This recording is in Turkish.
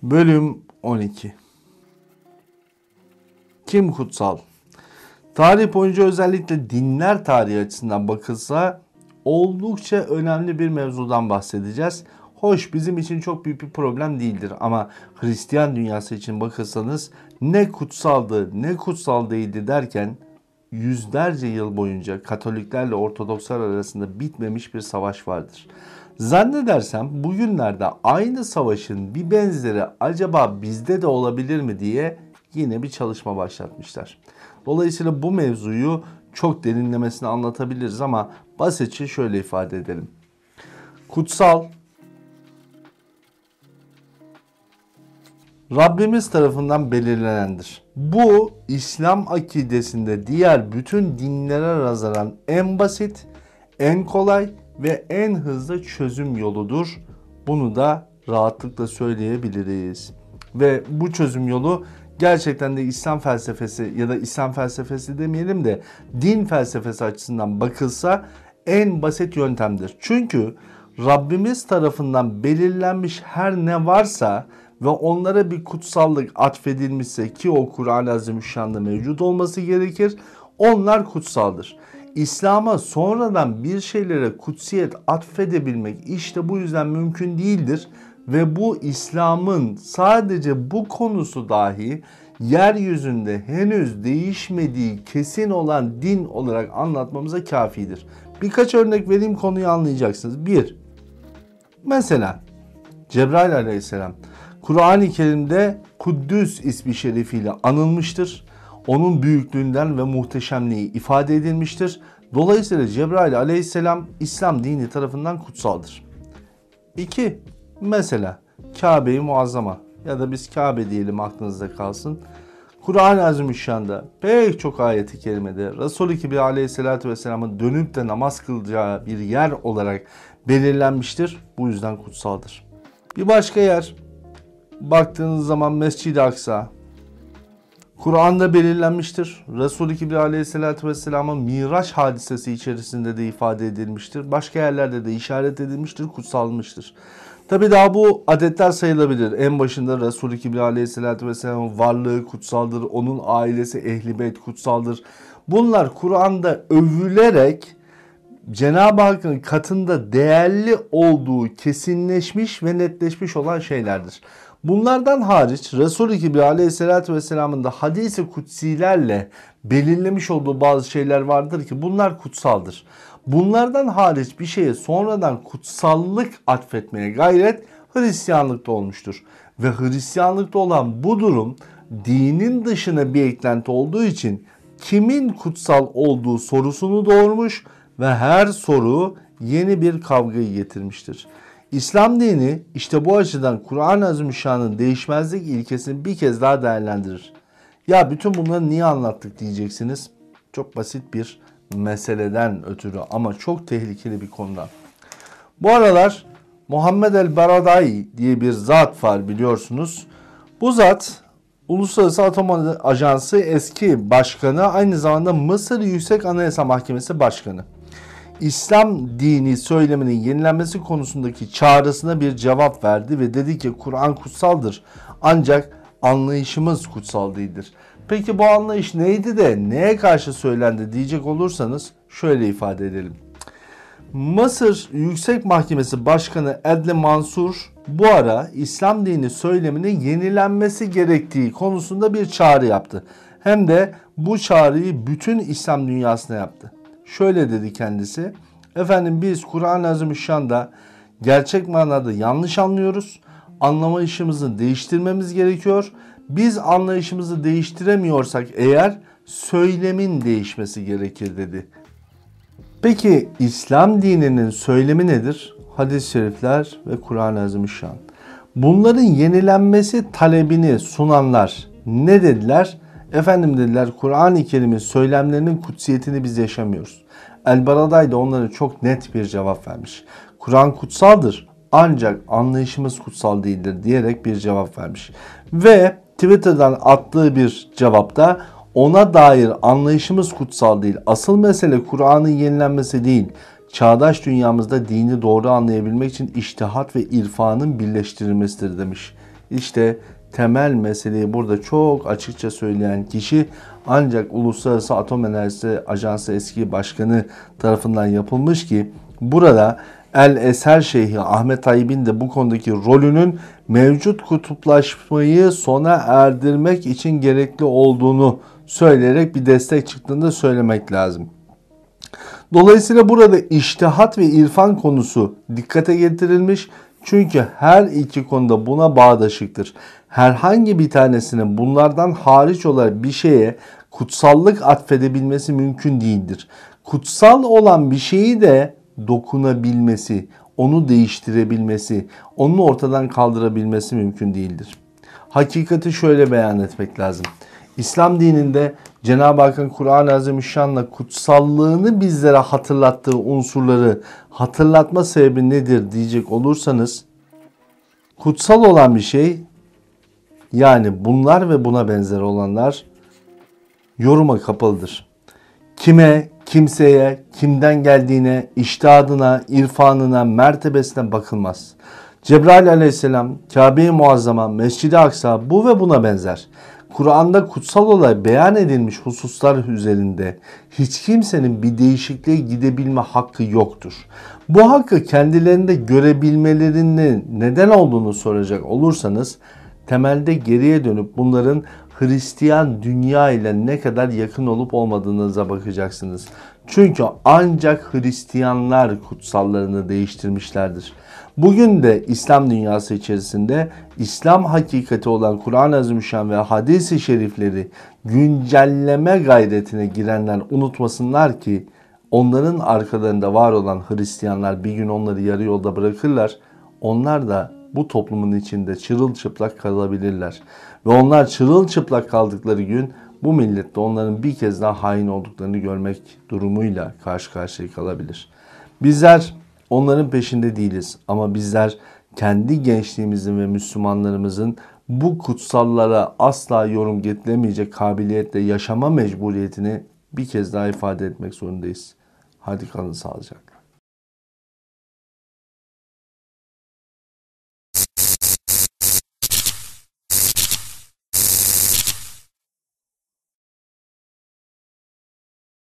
Bölüm 12. Kim kutsal? Tarih boyunca özellikle dinler tarihi açısından bakılsa oldukça önemli bir mevzudan bahsedeceğiz. Hoş, bizim için çok büyük bir problem değildir ama Hristiyan dünyası için bakırsanız ne kutsaldı ne kutsal değildi derken yüzlerce yıl boyunca Katoliklerle Ortodokslar arasında bitmemiş bir savaş vardır. Zannedersem bugünlerde aynı savaşın bir benzeri acaba bizde de olabilir mi diye yine bir çalışma başlatmışlar. Dolayısıyla bu mevzuyu çok derinlemesine anlatabiliriz ama basitçe şöyle ifade edelim. Kutsal, Rabbimiz tarafından belirlenendir. Bu İslam akidesinde diğer bütün dinlere nazaran en basit, en kolay ve en hızlı çözüm yoludur. Bunu da rahatlıkla söyleyebiliriz. Ve bu çözüm yolu gerçekten de İslam felsefesi ya da İslam felsefesi demeyelim de din felsefesi açısından bakılsa en basit yöntemdir. Çünkü Rabbimiz tarafından belirlenmiş her ne varsa ve onlara bir kutsallık atfedilmişse ki o Kur'an-ı Azimüşşan'da mevcut olması gerekir, onlar kutsaldır. İslam'a sonradan bir şeylere kutsiyet atfedebilmek işte bu yüzden mümkün değildir ve bu İslam'ın sadece bu konusu dahi yeryüzünde henüz değişmediği kesin olan din olarak anlatmamıza kafidir. Birkaç örnek vereyim, konuyu anlayacaksınız. 1. Mesela Cebrail aleyhisselam Kur'an-ı Kerim'de Kuddüs ismi şerifiyle anılmıştır. Onun büyüklüğünden ve muhteşemliği ifade edilmiştir. Dolayısıyla Cebrail aleyhisselam İslam dini tarafından kutsaldır. 2. Mesela Kabe-i Muazzama ya da biz Kabe diyelim, aklınızda kalsın. Kur'an-ı Azimüşşan'da pek çok ayeti kerimede Resul-i Kibri aleyhissalatü vesselamın dönüp de namaz kılacağı bir yer olarak belirlenmiştir. Bu yüzden kutsaldır. Bir başka yer, baktığınız zaman Mescid-i Aksa, Kur'an'da belirlenmiştir. Resul-i Kibri aleyhissalatü vesselamın Miraç hadisesi içerisinde de ifade edilmiştir. Başka yerlerde de işaret edilmiştir, kutsalmıştır. Tabi daha bu adetler sayılabilir. En başında Resul-i Kibri aleyhissalatü vesselamın varlığı kutsaldır. Onun ailesi Ehl-i Beyt kutsaldır. Bunlar Kur'an'da övülerek Cenab-ı Hakk'ın katında değerli olduğu kesinleşmiş ve netleşmiş olan şeylerdir. Bunlardan hariç Resul-i Kibri aleyhissalatü vesselamın da hadis-i kutsilerle belirlemiş olduğu bazı şeyler vardır ki bunlar kutsaldır. Bunlardan hariç bir şeye sonradan kutsallık atfetmeye gayret Hristiyanlıkta olmuştur. Ve Hristiyanlıkta olan bu durum dinin dışına bir eklenti olduğu için kimin kutsal olduğu sorusunu doğurmuş ve her soru yeni bir kavgayı getirmiştir. İslam dini işte bu açıdan Kur'an-ı Azimüşşan'ın değişmezlik ilkesini bir kez daha değerlendirir. Ya bütün bunları niye anlattık diyeceksiniz. Çok basit bir meseleden ötürü ama çok tehlikeli bir konudan. Bu aralar Muhammed el-Baradai diye bir zat var, biliyorsunuz. Bu zat Uluslararası Atom Ajansı eski başkanı, aynı zamanda Mısır Yüksek Anayasa Mahkemesi Başkanı. İslam dini söyleminin yenilenmesi konusundaki çağrısına bir cevap verdi ve dedi ki Kur'an kutsaldır ancak anlayışımız kutsal değildir. Peki bu anlayış neydi de neye karşı söylendi diyecek olursanız şöyle ifade edelim. Mısır Yüksek Mahkemesi Başkanı Edli Mansur bu ara İslam dini söyleminin yenilenmesi gerektiği konusunda bir çağrı yaptı. Hem de bu çağrıyı bütün İslam dünyasına yaptı. Şöyle dedi kendisi, efendim biz Kur'an-ı Azimüşşan'da gerçek manada yanlış anlıyoruz. Anlayışımızı değiştirmemiz gerekiyor. Biz anlayışımızı değiştiremiyorsak eğer söylemin değişmesi gerekir dedi. Peki İslam dininin söylemi nedir? Hadis-i şerifler ve Kur'an-ı Azimüşşan. Bunların yenilenmesi talebini sunanlar ne dediler? Efendim dediler, Kur'an-ı Kerim'in söylemlerinin kutsiyetini biz yaşamıyoruz. El-Baradai de onlara çok net bir cevap vermiş. Kur'an kutsaldır ancak anlayışımız kutsal değildir diyerek bir cevap vermiş. Ve Twitter'dan attığı bir cevapta ona dair anlayışımız kutsal değil. Asıl mesele Kur'an'ın yenilenmesi değil. Çağdaş dünyamızda dini doğru anlayabilmek için içtihat ve irfanın birleştirilmesidir demiş. İşte temel meseleyi burada çok açıkça söyleyen kişi ancak Uluslararası Atom Enerjisi Ajansı eski başkanı tarafından yapılmış ki burada El Eser Şeyhi Ahmet Tayyip'in de bu konudaki rolünün mevcut kutuplaşmayı sona erdirmek için gerekli olduğunu söyleyerek bir destek çıktığını da söylemek lazım. Dolayısıyla burada içtihat ve irfan konusu dikkate getirilmiş. Çünkü her iki konuda buna bağdaşıktır. Herhangi bir tanesinin bunlardan hariç olarak bir şeye kutsallık atfedebilmesi mümkün değildir. Kutsal olan bir şeyi de dokunabilmesi, onu değiştirebilmesi, onu ortadan kaldırabilmesi mümkün değildir. Hakikati şöyle beyan etmek lazım. İslam dininde Cenab-ı Hakk'ın Kur'an-ı Azimüşşan'la kutsallığını bizlere hatırlattığı unsurları hatırlatma sebebi nedir diyecek olursanız, kutsal olan bir şey, yani bunlar ve buna benzer olanlar yoruma kapalıdır. Kime, kimseye, kimden geldiğine, içtihadına, irfanına, mertebesine bakılmaz. Cebrail aleyhisselam, Kabe-i Muazzama, Mescid-i Aksa bu ve buna benzer. Kur'an'da kutsal olay beyan edilmiş hususlar üzerinde hiç kimsenin bir değişikliğe gidebilme hakkı yoktur. Bu hakkı kendilerinde görebilmelerinin neden olduğunu soracak olursanız, temelde geriye dönüp bunların Hristiyan dünya ile ne kadar yakın olup olmadığınıza bakacaksınız. Çünkü ancak Hristiyanlar kutsallarını değiştirmişlerdir. Bugün de İslam dünyası içerisinde İslam hakikati olan Kur'an-ı Azimüşşan ve hadis-i şerifleri güncelleme gayretine girenler unutmasınlar ki onların arkalarında var olan Hristiyanlar bir gün onları yarı yolda bırakırlar. Onlar da bu toplumun içinde çırılçıplak kalabilirler. Ve onlar çırılçıplak kaldıkları gün bu millet de onların bir kez daha hain olduklarını görmek durumuyla karşı karşıya kalabilir. Bizler onların peşinde değiliz ama bizler kendi gençliğimizin ve Müslümanlarımızın bu kutsallara asla yorum getiremeyecek kabiliyetle yaşama mecburiyetini bir kez daha ifade etmek zorundayız. Hadi kalın sağlıcakla.